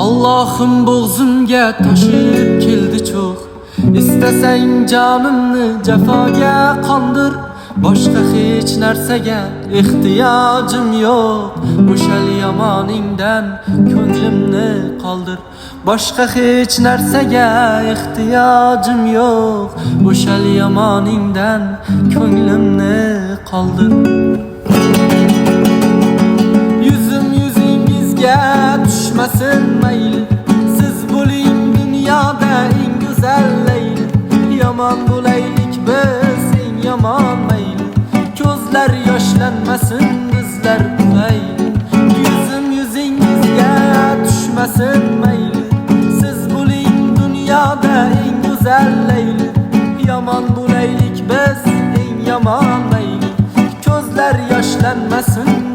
Allohim bo'g'zimga toshib keldi cho'g'. Istasang jonimni jafoga qondir. Boshqa hech narsaga ehtiyojim yo'q. O'shal yomoningdan ko'nglimni qoldir. Boshqa hech narsaga ehtiyojim yo'q. O'shal yomoningdan ko'nglimni qoldir. Yuzingizga tushmasin mayli. Siz bo'ling dunyoda eng go'zal layli. Yomon bo'laylik biz eng yomon mayli. Ko'zlar yoshlanmasin bizlar mayli. Yuzingizga tushmasin mayli. Siz bo'ling dunyoda eng go'zal layli. Yomon bo'laylik biz eng yomon mayli. Ko'zlar yoshlanmasin